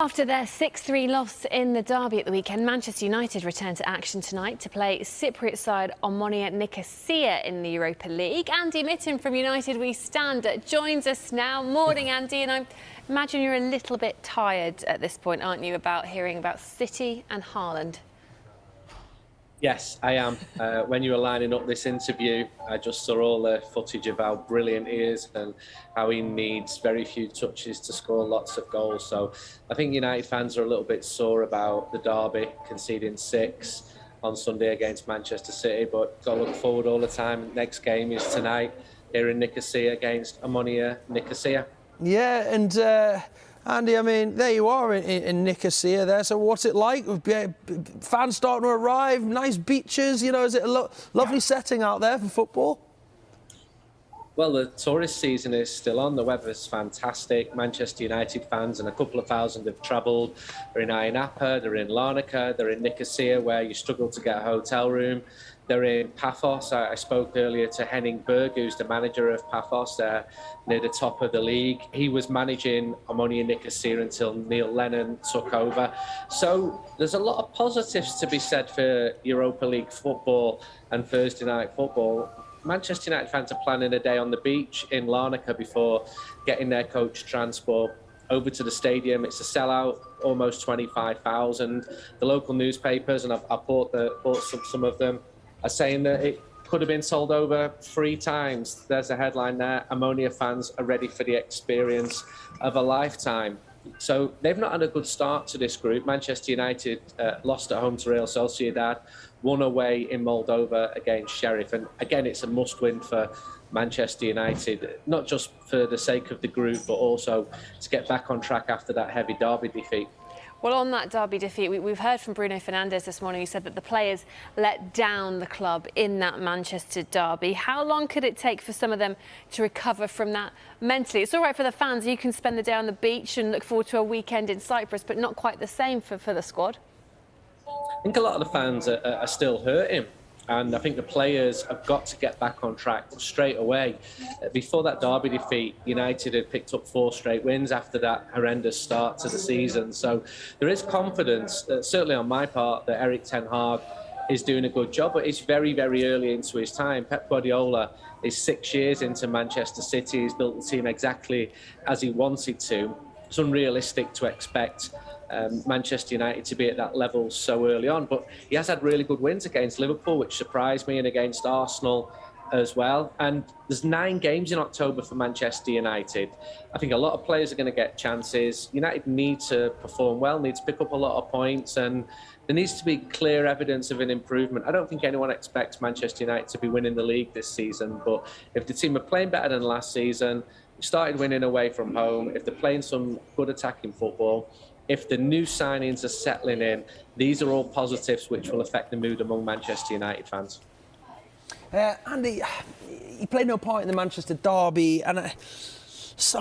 After their 6-3 loss in the derby at the weekend, Manchester United return to action tonight to play Cypriot side Omonia Nicosia in the Europa League. Andy Mitten from United We Stand joins us now. Morning, Andy, and I imagine you're a little bit tired at this point, aren't you, about hearing about City and Haaland? Yes, I am. When you were lining up this interview, I just saw all the footage of how brilliant he is and how he needs very few touches to score lots of goals. So I think United fans are a little bit sore about the derby, conceding 6 on Sunday against Manchester City, but got to look forward all the time. Next game is tonight here in Nicosia against Omonia Nicosia. Yeah, and Andy, I mean, there you are in Nicosia there. So what's it like? Fans starting to arrive, nice beaches, you know, is it a lovely setting out there for football? Well, the tourist season is still on. The weather's fantastic. Manchester United fans and a couple of thousand have travelled. They're in Ayia Napa, they're in Larnaca, they're in Nicosia, where you struggle to get a hotel room. They're in Paphos. I spoke earlier to Henning Berg, who's the manager of Paphos. They're near the top of the league. He was managing Omonia Nicosia until Neil Lennon took over. So there's a lot of positives to be said for Europa League football and Thursday night football. Manchester United fans are planning a day on the beach in Larnaca before getting their coach transport over to the stadium. It's a sellout, almost 25,000. The local newspapers, and I've bought some of them, are saying that it could have been sold over 3 times. There's a headline there. Omonia fans are ready for the experience of a lifetime. So they've not had a good start to this group. Manchester United lost at home to Real Sociedad, won away in Moldova against Sheriff. And again, it's a must-win for Manchester United, not just for the sake of the group, but also to get back on track after that heavy derby defeat. Well, on that derby defeat, we've heard from Bruno Fernandes this morning. He said that the players let down the club in that Manchester derby. How long could it take for some of them to recover from that mentally? It's all right for the fans. You can spend the day on the beach and look forward to a weekend in Cyprus, but not quite the same for the squad. I think a lot of the fans are still hurting. And I think the players have got to get back on track straight away. Before that derby defeat, United had picked up 4 straight wins after that horrendous start to the season. So there is confidence, certainly on my part, that Erik ten Hag is doing a good job, but it's very, very early into his time. Pep Guardiola is 6 years into Manchester City. He's built the team exactly as he wanted to. It's unrealistic to expect Manchester United to be at that level so early on, but he has had really good wins against Liverpool, which surprised me, and against Arsenal as well. And there's 9 games in October for Manchester United. I think a lot of players are going to get chances. United need to perform well, need to pick up a lot of points, and there needs to be clear evidence of an improvement. I don't think anyone expects Manchester United to be winning the league this season, but if the team are playing better than last season, started winning away from home, if they're playing some good attacking football, if the new signings are settling in, these are all positives which will affect the mood among Manchester United fans. Andy, he played no part in the Manchester derby, and I'm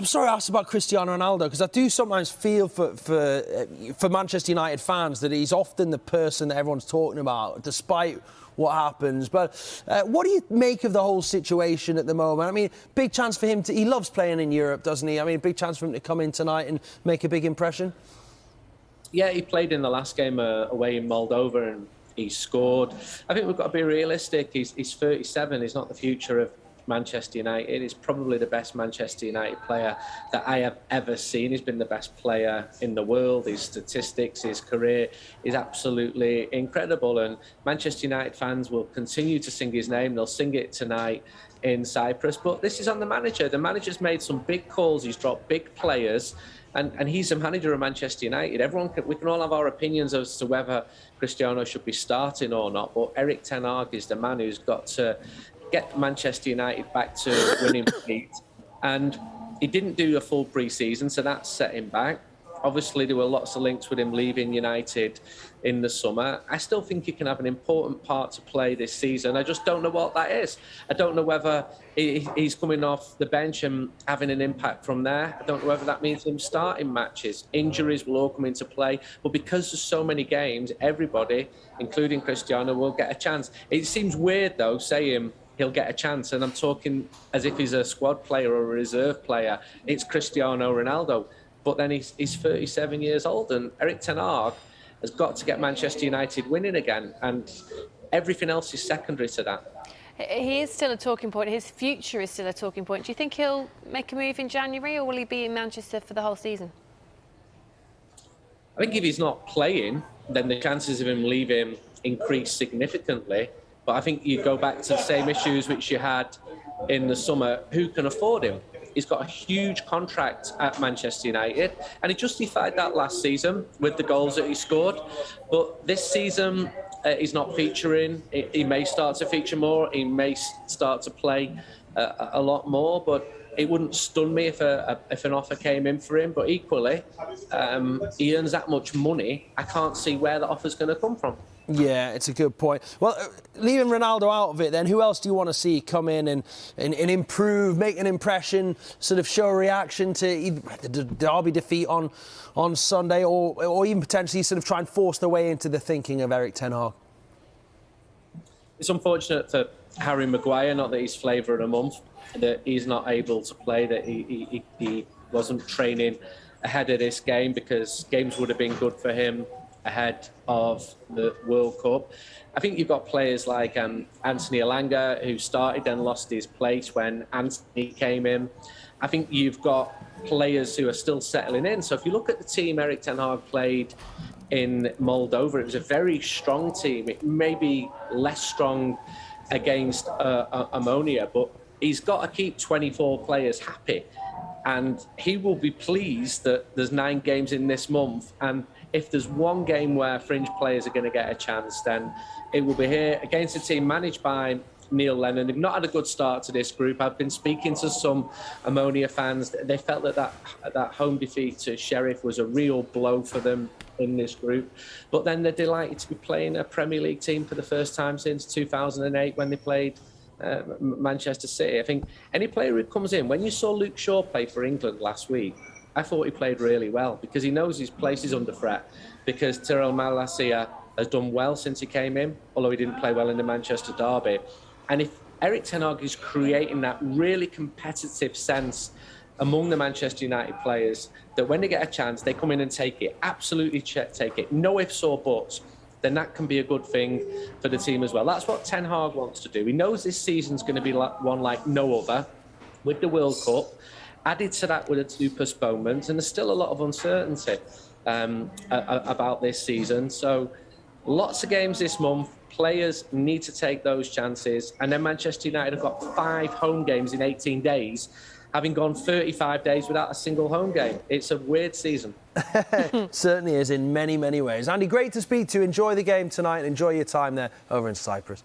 sorry I asked about Cristiano Ronaldo, because I do sometimes feel for Manchester United fans that he's often the person that everyone's talking about, despite what happens. But what do you make of the whole situation at the moment? I mean, big chance for him to... He loves playing in Europe, doesn't he? I mean, big chance for him to come in tonight and make a big impression. Yeah, he played in the last game away in Moldova and he scored. I think we've got to be realistic. He's 37. He's not the future of Manchester United. He's probably the best Manchester United player that I have ever seen. He's been the best player in the world. His statistics, his career is absolutely incredible. And Manchester United fans will continue to sing his name. They'll sing it tonight in Cyprus. But this is on the manager. The manager's made some big calls. He's dropped big players. And he's the manager of Manchester United. We can all have our opinions as to whether Cristiano should be starting or not. But Erik ten Hag is the man who's got to get Manchester United back to winning feet. And he didn't do a full pre-season, so that set him back. Obviously, there were lots of links with him leaving United in the summer. I still think he can have an important part to play this season. I just don't know what that is. I don't know whether he's coming off the bench and having an impact from there. I don't know whether that means him starting matches. Injuries will all come into play. But because there's so many games, everybody, including Cristiano, will get a chance. It seems weird, though, saying he'll get a chance, and I'm talking as if he's a squad player or a reserve player. It's Cristiano Ronaldo. but then he's 37 years old, and Erik ten Hag has got to get Manchester United winning again, and everything else is secondary to that. He is still a talking point. His future is still a talking point. Do you think he'll make a move in January, or will he be in Manchester for the whole season? I think if he's not playing, then the chances of him leaving increase significantly. But I think you go back to the same issues which you had in the summer. Who can afford him? He's got a huge contract at Manchester United, and he justified that last season with the goals that he scored. But this season, he's not featuring. He may start to feature more. He may start to play a lot more, but it wouldn't stun me if an offer came in for him. But equally, he earns that much money. I can't see where the offer's going to come from. Yeah, it's a good point. Well, leaving Ronaldo out of it then, who else do you want to see come in and improve, make an impression, sort of show a reaction to the Derby defeat on Sunday, or even potentially sort of try and force their way into the thinking of Erik ten Hag? It's unfortunate for Harry Maguire, not that he's flavour of the month, that he's not able to play, that he wasn't training ahead of this game, because games would have been good for him ahead of the World Cup. I think you've got players like Anthony Elanga, who started and lost his place when Anthony came in. I think you've got players who are still settling in. So if you look at the team Erik ten Hag played in Moldova, it was a very strong team. It may be less strong against Omonia, but he's got to keep 24 players happy. And he will be pleased that there's 9 games in this month. And if there's one game where fringe players are going to get a chance, then it will be here against a team managed by Neil Lennon. They've not had a good start to this group. I've been speaking to some Omonia fans. They felt that home defeat to Sheriff was a real blow for them in this group. But then they're delighted to be playing a Premier League team for the first time since 2008 when they played Manchester City. I think any player who comes in, when you saw Luke Shaw play for England last week, I thought he played really well, because he knows his place is under threat, because Tyrell Malacia has done well since he came in, although he didn't play well in the Manchester derby. And if Erik ten Hag is creating that really competitive sense among the Manchester United players, that when they get a chance, they come in and take it, absolutely take it, no ifs or buts, then that can be a good thing for the team as well. That's what Ten Hag wants to do. He knows this season's going to be one like no other, with the World Cup. Added to that with the 2 postponements, and there's still a lot of uncertainty about this season. So lots of games this month. Players need to take those chances. And then Manchester United have got 5 home games in 18 days, having gone 35 days without a single home game. It's a weird season. Certainly is in many, many ways. Andy, great to speak to you. Enjoy the game tonight and enjoy your time there over in Cyprus.